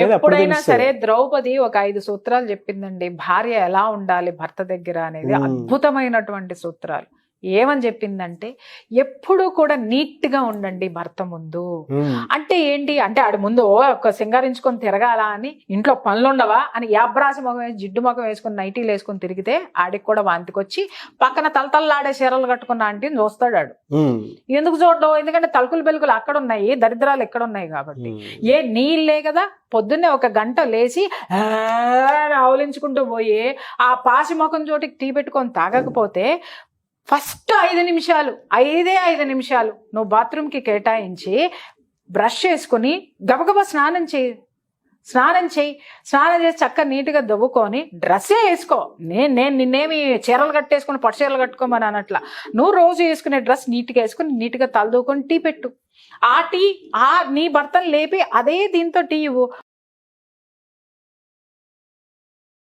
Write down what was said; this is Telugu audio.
ఎప్పుడైనా సరే ద్రౌపది ఒక 5 సూత్రాలు చెప్పిందండి, భార్య ఎలా ఉండాలి భర్త దగ్గర అనేది. అద్భుతమైనటువంటి సూత్రాలు. ఏమని చెప్పిందంటే, ఎప్పుడు కూడా నీట్ గా ఉండండి భర్త ముందు. అంటే ఏంటి అంటే, ఆడి ముందు ఒక సింగారించుకొని తిరగాల అని, ఇంట్లో పనులుండవా అని యాబ్రాసి ముఖం వేసి జిడ్డు ముఖం వేసుకుని నైటీలు వేసుకుని తిరిగితే ఆడికి కూడా వాంతికొచ్చి పక్కన తలతల్లాడే చీరలు కట్టుకున్న ఆంటీని చూస్తాడు ఆడు. ఎందుకు చూడడం? ఎందుకంటే తలుకులు బెలుకులు అక్కడ ఉన్నాయి, దరిద్రాలు ఎక్కడ ఉన్నాయి కాబట్టి. నీళ్ళే కదా. పొద్దున్నే ఒక గంట లేచి ఆవులించుకుంటూ పోయి ఆ పాసి ముఖం చోటికి టీ పెట్టుకొని తాగకపోతే ఫస్ట్ 5 నిమిషాలు 5 నిమిషాలు నువ్వు బాత్రూమ్కి కేటాయించి బ్రష్ చేసుకుని గబగబా స్నానం చేసి చక్కగా నీట్గా దవ్వుకొని డ్రెస్సే వేసుకో. నేను నిన్నేమి చీరలు కట్టేసుకుని పట్టు చీరలు కట్టుకోమని అనట్లా. నువ్వు రోజు వేసుకునే డ్రెస్ నీట్గా వేసుకుని నీట్గా తలదూకొని టీ పెట్టు. నీ భర్తను లేపి అదే దీంతో టీ ఇవ్వు.